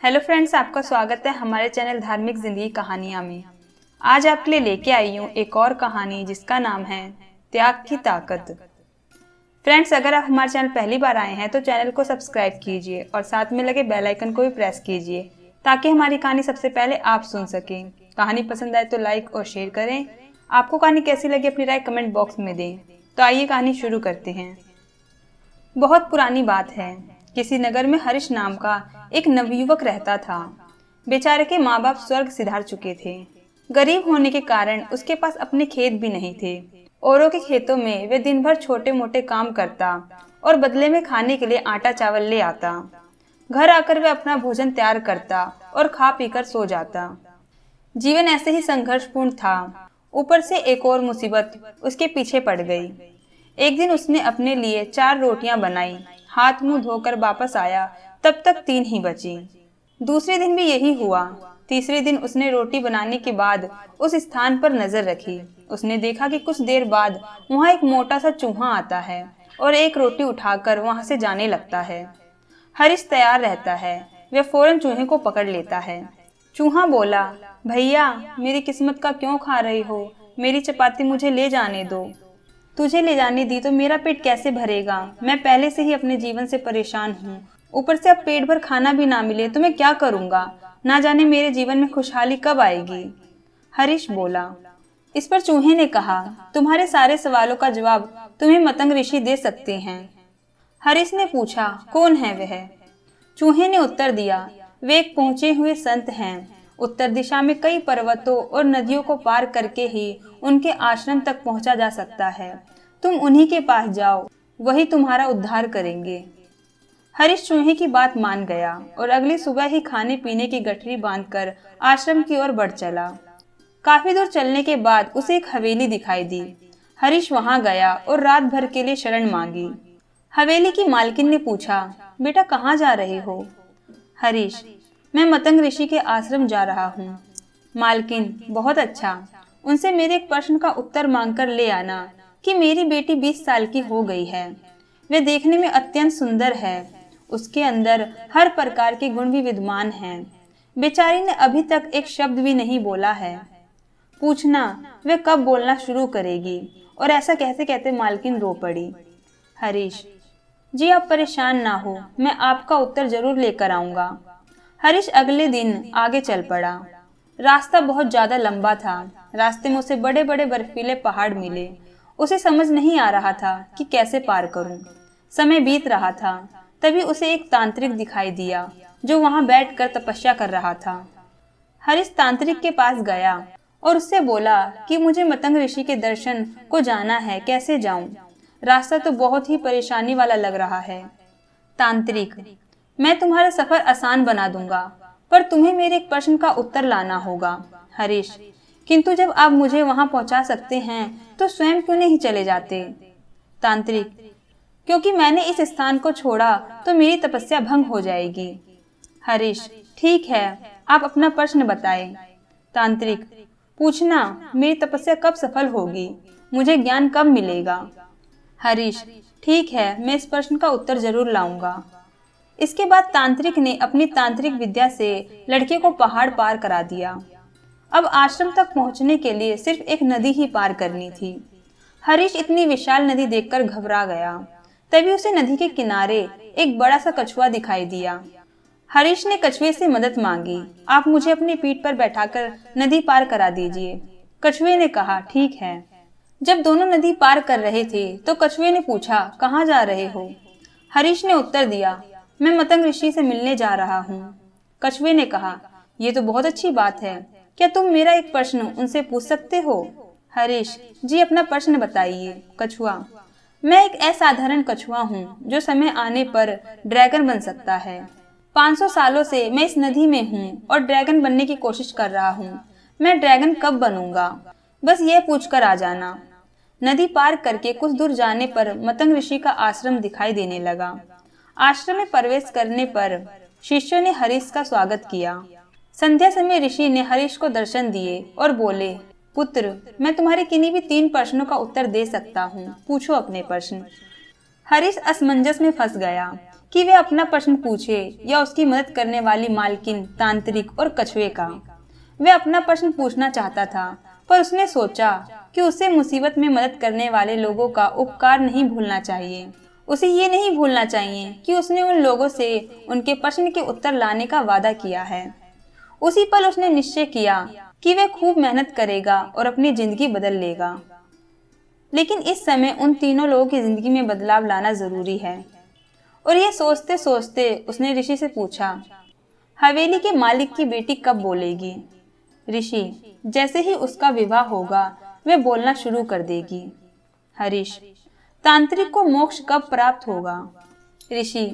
Hello friends, आपका स्वागत है हमारे चैनल धार्मिक जिंदगी कहानियाँ में। आज आपके लिए लेके आई हूँ एक और कहानी जिसका नाम है त्याग की ताकत। फ्रेंड्स, अगर आप हमारे चैनल पहली बार आए हैं तो चैनल को सब्सक्राइब कीजिए और साथ में लगे बेल आइकन को भी प्रेस कीजिए ताकि हमारी कहानी सबसे पहले आप सुन सकें। कहानी पसंद आए तो लाइक और शेयर करें। आपको कहानी कैसी लगी अपनी राय कमेंट बॉक्स में दें। तो आइए कहानी शुरू करते हैं। बहुत पुरानी बात है। किसी नगर में हरीश नाम का एक नवयुवक रहता था। बेचारे के माँ बाप स्वर्ग सिधार चुके थे। गरीब होने के कारण उसके पास अपने खेत भी नहीं थे। औरों के खेतों में वे दिन भर छोटे मोटे काम करता और बदले में खाने के लिए आटा चावल ले आता। घर आकर वे अपना भोजन तैयार करता और खा पीकर सो जाता। जीवन ऐसे ही संघर्षपूर्ण था। ऊपर से एक और मुसीबत उसके पीछे पड़ गई। एक दिन उसने अपने लिए 4 रोटियां बनाई, हाथ मुंह धोकर वापस आया, तब तक 3 ही बची। दूसरे दिन भी यही हुआ। तीसरे दिन उसने रोटी बनाने के बाद उस स्थान पर नजर रखी। उसने देखा कि कुछ देर बाद वहां एक मोटा सा चूहा आता है और एक रोटी उठाकर वहां से जाने लगता है। हरीश तैयार रहता है। वह फौरन चूहे को पकड़ लेता है। चूहा बोला, भैया, मेरी किस्मत का क्यों खा रही हो? मेरी चपाती मुझे ले जाने दो। तुझे ले जाने दी तो मेरा पेट कैसे भरेगा? मैं पहले से ही अपने जीवन से परेशान हूँ। ऊपर से अब पेट भर खाना भी ना मिले तो मैं क्या करूँगा? ना जाने मेरे जीवन में खुशहाली कब आएगी। हरीश बोला। इस पर चूहे ने कहा, तुम्हारे सारे सवालों का जवाब तुम्हें मतंग ऋषि दे सकते हैं। हरीश ने पूछा, कौन है वह? चूहे ने उत्तर दिया, वे एक पहुंचे हुए संत हैं। उत्तर दिशा में कई पर्वतों और नदियों को पार करके ही उनके आश्रम तक पहुंचा जा सकता है। तुम उन्हीं के पास जाओ, वही तुम्हारा उद्धार करेंगे। हरीश चूहे की बात मान गया और अगली सुबह ही खाने पीने की गठरी बांधकर आश्रम की ओर बढ़ चला। काफी दूर चलने के बाद उसे एक हवेली दिखाई दी। हरीश वहां गया और रात भर के लिए शरण मांगी। हवेली की मालकिन ने पूछा, बेटा कहाँ जा रहे हो? हरीश, मैं मतंग ऋषि के आश्रम जा रहा हूँ। मालकिन, बहुत अच्छा। उनसे मेरे एक प्रश्न का उत्तर मांगकर ले आना कि मेरी बेटी 20 साल की हो गई है। वे देखने में अत्यंत सुंदर है। उसके अंदर हर प्रकार के गुण भी विद्यमान हैं। बेचारी ने अभी तक एक शब्द भी नहीं बोला है। पूछना वे कब बोलना शुरू करेगी? और ऐसा कहते कहते मालकिन रो पड़ी। हरीश, जी आप परेशान ना हो, मैं आपका उत्तर जरूर लेकर आऊंगा। हरीश अगले दिन आगे चल पड़ा। रास्ता बहुत ज्यादा लंबा था। रास्ते में उसे बड़े बड़े बर्फीले पहाड़ मिले। उसे समझ नहीं आ रहा था कि कैसे पार करूं। समय बीत रहा था। तभी उसे एक तांत्रिक दिखाई दिया जो वहां बैठकर तपस्या कर रहा था। हरीश तांत्रिक के पास गया और उससे बोला कि मुझे मतंग ऋषि के दर्शन को जाना है, कैसे जाऊं? रास्ता तो बहुत ही परेशानी वाला लग रहा है। तांत्रिक, मैं तुम्हारा सफर आसान बना दूंगा, पर तुम्हें मेरे एक प्रश्न का उत्तर लाना होगा। हरीश, किंतु जब आप मुझे वहां पहुंचा सकते हैं तो स्वयं क्यों नहीं चले जाते? तांत्रिक, क्योंकि मैंने इस स्थान को छोड़ा तो मेरी तपस्या भंग हो जाएगी। हरीश, ठीक है, आप अपना प्रश्न बताएं। तांत्रिक, पूछना मेरी तपस्या कब सफल होगी? मुझे ज्ञान कब मिलेगा? हरीश, ठीक है, मैं इस प्रश्न का उत्तर जरूर लाऊंगा। इसके बाद तांत्रिक ने अपनी तांत्रिक विद्या से लड़के को पहाड़ पार करा दिया। अब आश्रम तक पहुंचने के लिए सिर्फ एक नदी ही पार करनी थी। हरीश इतनी विशाल नदी देखकर घबरा गया। तभी उसे नदी के किनारे एक बड़ा सा कछुआ दिखाई दिया। हरीश ने कछुए से मदद मांगी, आप मुझे अपनी पीठ पर बैठाकर नदी पार करा दीजिए। कछुए ने कहा, ठीक है। जब दोनों नदी पार कर रहे थे तो कछुए ने पूछा, कहाँ जा रहे हो? हरीश ने उत्तर दिया, मैं मतंग ऋषि से मिलने जा रहा हूँ। कछुए ने कहा, ये तो बहुत अच्छी बात है। क्या तुम मेरा एक प्रश्न उनसे पूछ सकते हो? हरीश, जी अपना प्रश्न बताइए। कछुआ, मैं एक असाधारण कछुआ हूँ जो समय आने पर ड्रैगन बन सकता है। 500 सालों से मैं इस नदी में हूँ और ड्रैगन बनने की कोशिश कर रहा हूँ। मैं ड्रैगन कब बनूंगा? बस ये पूछकर आ जाना। नदी पार करके कुछ दूर जाने पर मतंग ऋषि का आश्रम दिखाई देने लगा। आश्रम में प्रवेश करने पर शिष्यों ने हरीश का स्वागत किया। संध्या समय ऋषि ने हरीश को दर्शन दिए और बोले, पुत्र, मैं तुम्हारे किन्हीं भी 3 प्रश्नों का उत्तर दे सकता हूँ, पूछो अपने प्रश्न। हरीश असमंजस में फंस गया। कि वे अपना प्रश्न पूछे या उसकी मदद करने वाली मालकिन, तांत्रिक और कछुए का। वह अपना प्रश्न पूछना चाहता था, पर उसने सोचा कि उसे मुसीबत में मदद करने वाले लोगों का उपकार नहीं भूलना चाहिए। उसे ये नहीं भूलना चाहिए कि उसने उन लोगों से उनके प्रश्न के उत्तर लाने का वादा किया है। उसी पल उसने निश्चय किया कि वह खूब मेहनत करेगा और अपनी जिंदगी बदल लेगा। लेकिन इस समय उन तीनों लोगों की जिंदगी में बदलाव लाना जरूरी है। और ये सोचते सोचते उसने ऋषि से पूछा, हवेली के मालिक की बेटी कब बोलेगी? ऋषि, जैसे ही उसका विवाह होगा वह बोलना शुरू कर देगी। हरीश, तांत्रिक को मोक्ष कब प्राप्त होगा? ऋषि,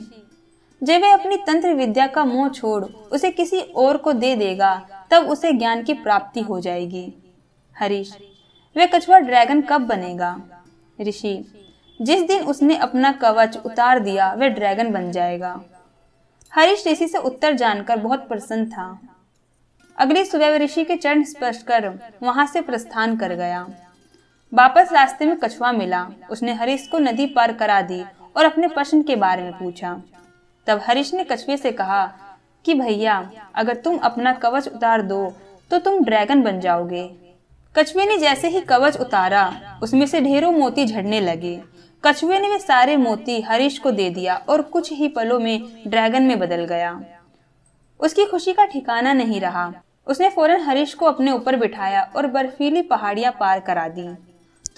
जब वह अपनी तंत्र विद्या का मोह छोड़ उसे किसी और को दे देगा तब उसे ज्ञान की प्राप्ति हो जाएगी। हरीश, वह कछुआ ड्रैगन कब बनेगा? ऋषि, जिस दिन उसने अपना कवच उतार दिया वह ड्रैगन बन जाएगा। हरीश ऋषि से उत्तर जानकर बहुत प्रसन्न था। अगली सुबह वह ऋषि के चरण स्पर्श कर वहां से प्रस्थान कर गया। वापस रास्ते में कछुआ मिला। उसने हरीश को नदी पार करा दी और अपने प्रश्न के बारे में पूछा। तब हरीश ने कछुए से कहा कि भैया, अगर तुम अपना कवच उतार दो तो तुम ड्रैगन बन जाओगे। कछुए ने जैसे ही कवच उतारा उसमें से ढेरों मोती झड़ने लगे। कछुए ने वे सारे मोती हरीश को दे दिया और कुछ ही पलों में ड्रैगन में बदल गया। उसकी खुशी का ठिकाना नहीं रहा। उसने फौरन हरीश को अपने ऊपर बिठाया और बर्फीली पहाड़ियां पार करा दी।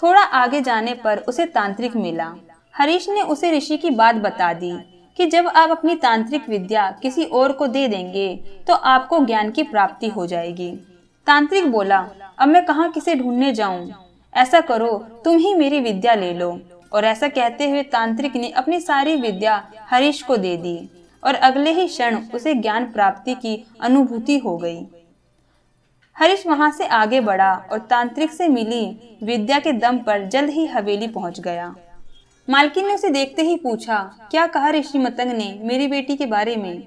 थोड़ा आगे जाने पर उसे तांत्रिक मिला। हरीश ने उसे ऋषि की बात बता दी कि जब आप अपनी तांत्रिक विद्या किसी और को दे देंगे तो आपको ज्ञान की प्राप्ति हो जाएगी। तांत्रिक बोला, अब मैं कहाँ किसे ढूंढने जाऊं? ऐसा करो, तुम ही मेरी विद्या ले लो। और ऐसा कहते हुए तांत्रिक ने अपनी सारी विद्या हरीश को दे दी और अगले ही क्षण उसे ज्ञान प्राप्ति की अनुभूति हो गई। हरीश वहां से आगे बढ़ा और तांत्रिक से मिली विद्या के दम पर जल्द ही हवेली पहुंच गया। मालकिन ने उसे देखते ही पूछा, क्या कहा ऋषि मतंग ने मेरी बेटी के बारे में?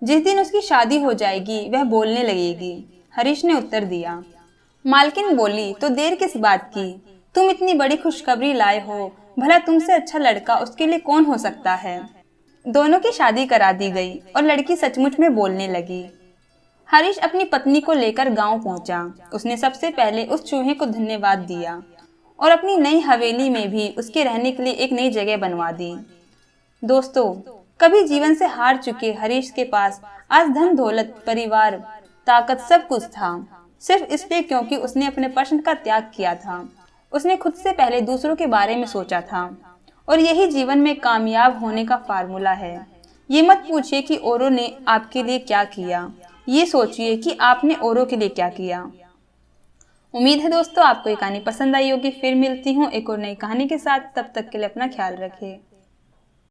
जिस दिन उसकी शादी हो जाएगी वह बोलने लगेगी। हरीश ने उत्तर दिया। मालकिन बोली, तो देर किस बात की? तुम इतनी बड़ी खुशखबरी लाए हो, भला तुमसे अच्छा लड़का उसके लिए कौन हो सकता है? दोनों की शादी करा दी गई और लड़की सचमुच में बोलने लगी। हरीश अपनी पत्नी को लेकर गांव पहुंचा। उसने सबसे पहले उस चूहे को धन्यवाद दिया और अपनी नई हवेली में भी उसके रहने के लिए एक नई जगह बनवा दी। दोस्तों, कभी जीवन से हार चुके हरीश के पास आज धन दौलत, परिवार, ताकत सब कुछ था, सिर्फ इसलिए क्योंकि उसने अपने प्रश्न का त्याग किया था। उसने खुद से पहले दूसरों के बारे में सोचा था और यही जीवन में कामयाब होने का फार्मूला है। ये मत पूछिए कि औरों ने आपके लिए क्या किया, ये सोचिए कि आपने औरों के लिए क्या किया। उम्मीद है दोस्तों आपको ये कहानी पसंद आई होगी। फिर मिलती हूँ एक और नई कहानी के साथ। तब तक के लिए अपना ख्याल रखें।